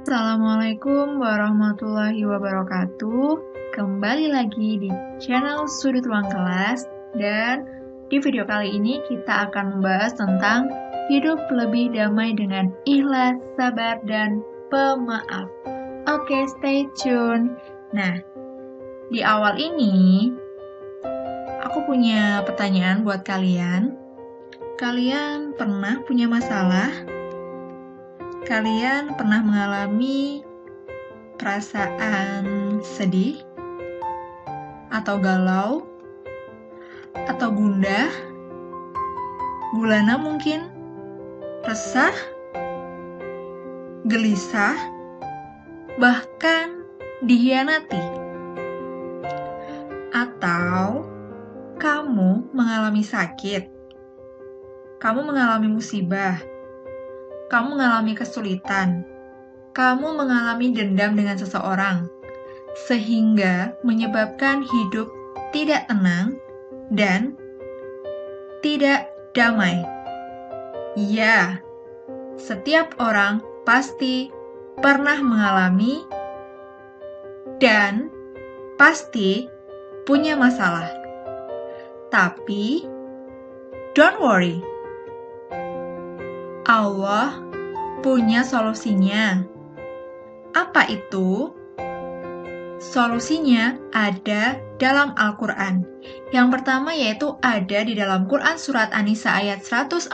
Assalamualaikum warahmatullahi wabarakatuh. Kembali lagi di channel Sudut Ruang Kelas, dan di video kali ini kita akan membahas tentang hidup lebih damai dengan ikhlas, sabar, dan pemaaf. Oke, stay tune. Nah, di awal ini aku punya pertanyaan buat kalian. Kalian pernah punya masalah? Kalian pernah mengalami perasaan sedih, atau galau, atau gundah, gulana mungkin, resah, gelisah, bahkan dikhianati? Atau kamu mengalami sakit, kamu mengalami musibah, kamu mengalami kesulitan, kamu mengalami dendam dengan seseorang, sehingga menyebabkan hidup tidak tenang dan tidak damai. Ya, setiap orang pasti pernah mengalami dan pasti punya masalah. Tapi, don't worry. Allah punya solusinya. Apa itu? Solusinya ada dalam Al-Quran. Yang pertama yaitu ada di dalam Quran Surat An-Nisa ayat 146,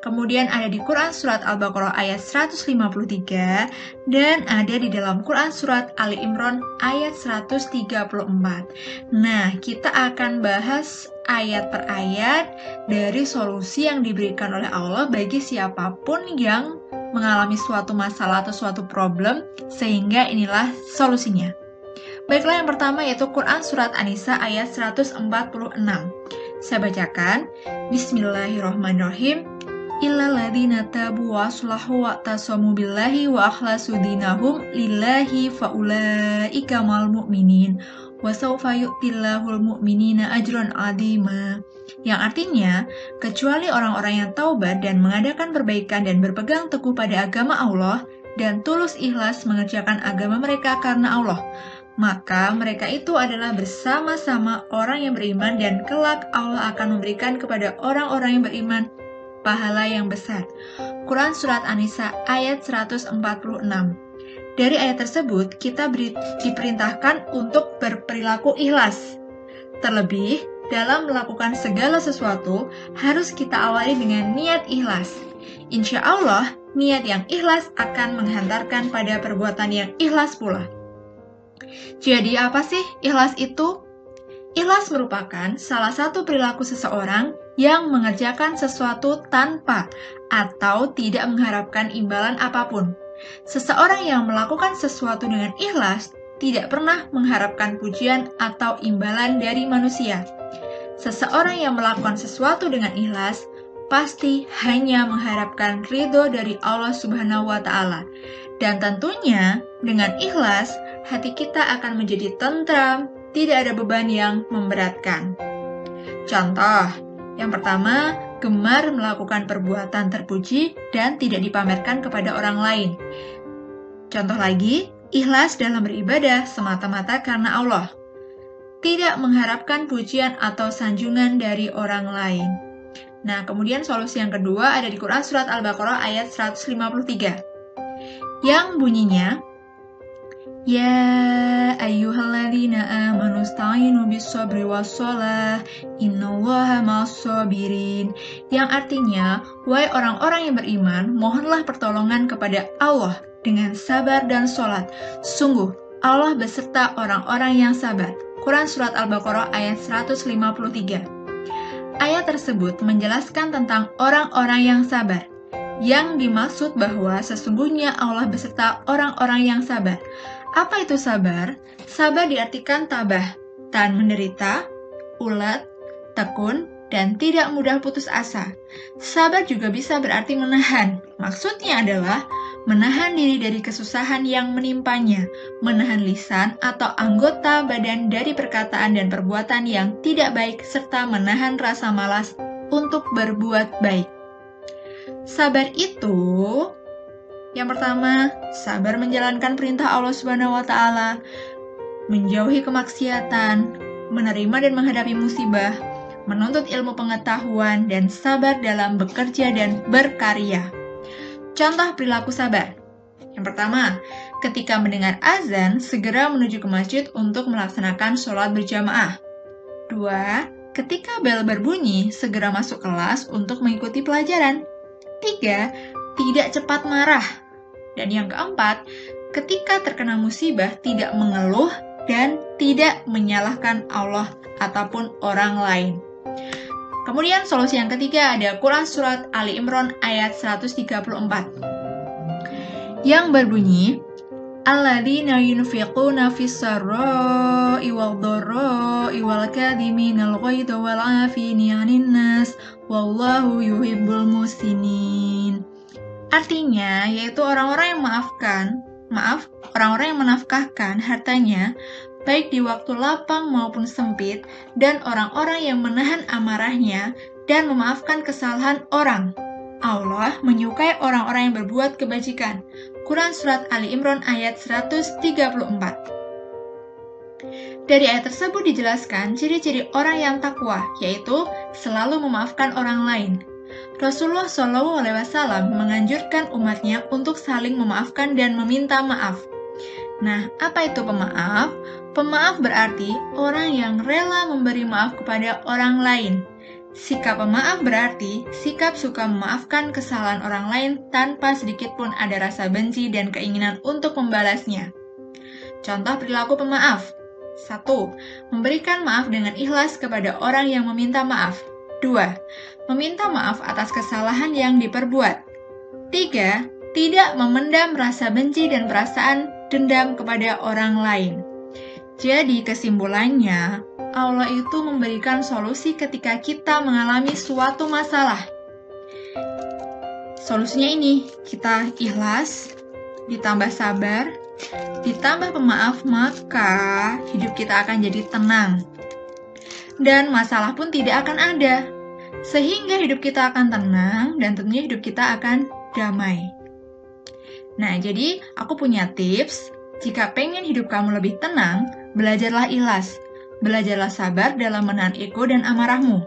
kemudian ada di Quran Surat Al-Baqarah ayat 153, dan ada di dalam Quran Surat Ali Imran ayat 134. Nah, kita akan bahas ayat per ayat dari solusi yang diberikan oleh Allah bagi siapapun yang mengalami suatu masalah atau suatu problem, sehingga inilah solusinya. Baiklah, yang pertama yaitu Quran Surat An-Nisa ayat 146. Saya bacakan, Bismillahirrahmanirrahim. Illalladzina tabu wa aslahu wa tasamu billahi wa akhlasu dinahum lillahi faulaika mal mu'minin wa sawfa yu'tillahul mu'minina ajran 'azima. Yang artinya, kecuali orang-orang yang taubat dan mengadakan perbaikan dan berpegang teguh pada agama Allah dan tulus ikhlas mengerjakan agama mereka karena Allah, maka mereka itu adalah bersama-sama orang yang beriman, dan kelak Allah akan memberikan kepada orang-orang yang beriman pahala yang besar. Quran Surat An-Nisa ayat 146. Dari ayat tersebut, kita diperintahkan untuk berperilaku ikhlas. Terlebih, dalam melakukan segala sesuatu, harus kita awali dengan niat ikhlas. Insya Allah, niat yang ikhlas akan menghantarkan pada perbuatan yang ikhlas pula. Jadi apa sih ikhlas itu? Ikhlas merupakan salah satu perilaku seseorang yang mengerjakan sesuatu tanpa atau tidak mengharapkan imbalan apapun. Seseorang yang melakukan sesuatu dengan ikhlas tidak pernah mengharapkan pujian atau imbalan dari manusia. Seseorang yang melakukan sesuatu dengan ikhlas pasti hanya mengharapkan ridho dari Allah Subhanahu wa Ta'ala. Dan tentunya dengan ikhlas, hati kita akan menjadi tentram, tidak ada beban yang memberatkan. Contoh, yang pertama, gemar melakukan perbuatan terpuji dan tidak dipamerkan kepada orang lain. Contoh lagi, ikhlas dalam beribadah semata-mata karena Allah, tidak mengharapkan pujian atau sanjungan dari orang lain. Nah, kemudian solusi yang kedua ada di Quran Surat Al-Baqarah ayat 153, yang bunyinya, Ya ayyuhalladzina amanu sta'inu bis-sabri was-shalah innallaha ma'as-sabirin. Yang artinya, wahai orang-orang yang beriman, mohonlah pertolongan kepada Allah dengan sabar dan sholat. Sungguh, Allah beserta orang-orang yang sabar. Quran Surat Al-Baqarah ayat 153. Ayat tersebut menjelaskan tentang orang-orang yang sabar. Yang dimaksud bahwa sesungguhnya Allah beserta orang-orang yang sabar. Apa itu sabar? Sabar diartikan tabah, tahan menderita, ulet, tekun, dan tidak mudah putus asa. Sabar juga bisa berarti menahan. Maksudnya adalah menahan diri dari kesusahan yang menimpanya, menahan lisan atau anggota badan dari perkataan dan perbuatan yang tidak baik, serta menahan rasa malas untuk berbuat baik. Sabar itu Yang pertama, sabar menjalankan perintah Allah Subhanahu wa Ta'ala, menjauhi kemaksiatan, menerima dan menghadapi musibah, menuntut ilmu pengetahuan, dan sabar dalam bekerja dan berkarya. Contoh perilaku sabar. Yang pertama, ketika mendengar azan, segera menuju ke masjid untuk melaksanakan sholat berjamaah. 2. Ketika bel berbunyi, segera masuk kelas untuk mengikuti pelajaran. 3. Tidak cepat marah. Dan yang keempat, ketika terkena musibah, tidak mengeluh dan tidak menyalahkan Allah ataupun orang lain. Kemudian solusi yang ketiga ada Quran Surat Ali Imran ayat 134. Yang berbunyi, alladzina yunfiquna fis-sarra'i wad-dharra'i wal kadhiminal ghaidha wal 'afina 'anil nas wallahu yuhibbul muhsinin. Artinya yaitu orang-orang yang orang-orang yang menafkahkan hartanya baik di waktu lapang maupun sempit, dan orang-orang yang menahan amarahnya dan memaafkan kesalahan orang. Allah menyukai orang-orang yang berbuat kebajikan. Quran Surat Ali Imran ayat 134. Dari ayat tersebut dijelaskan ciri-ciri orang yang takwa, yaitu selalu memaafkan orang lain. Rasulullah SAW menganjurkan umatnya untuk saling memaafkan dan meminta maaf. Nah, apa itu pemaaf? Pemaaf berarti orang yang rela memberi maaf kepada orang lain. Sikap pemaaf berarti sikap suka memaafkan kesalahan orang lain tanpa sedikit pun ada rasa benci dan keinginan untuk membalasnya. Contoh perilaku pemaaf. 1. Memberikan maaf dengan ikhlas kepada orang yang meminta maaf. 2. Meminta maaf atas kesalahan yang diperbuat. 3. Tidak memendam rasa benci dan perasaan dendam kepada orang lain. Jadi kesimpulannya, Allah itu memberikan solusi ketika kita mengalami suatu masalah. Solusinya ini, kita ikhlas, ditambah sabar, ditambah pemaaf, maka hidup kita akan jadi tenang. Dan masalah pun tidak akan ada. Sehingga hidup kita akan tenang dan tentunya hidup kita akan damai. Nah, jadi aku punya tips, jika pengen hidup kamu lebih tenang, belajarlah ikhlas. Belajarlah sabar dalam menahan ego dan amarahmu.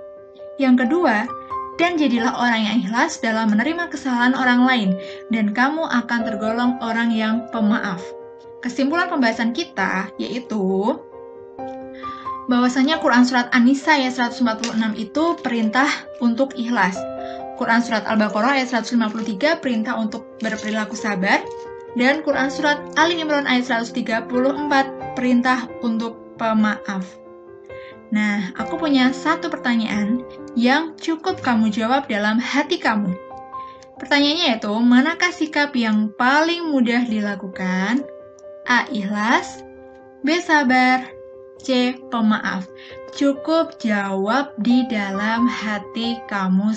Yang kedua, dan jadilah orang yang ikhlas dalam menerima kesalahan orang lain, dan kamu akan tergolong orang yang pemaaf. Kesimpulan pembahasan kita yaitu bahwasanya Quran Surat An-Nisa ayat 146 itu perintah untuk ikhlas. Quran Surat Al-Baqarah ayat 153 perintah untuk berperilaku sabar, dan Quran Surat Ali Imran ayat 134 perintah untuk pemaaf. Nah, aku punya satu pertanyaan yang cukup kamu jawab dalam hati kamu. Pertanyaannya yaitu, manakah sikap yang paling mudah dilakukan? A. Ikhlas, B. Sabar, C. Pemaaf. Cukup jawab di dalam hati kamu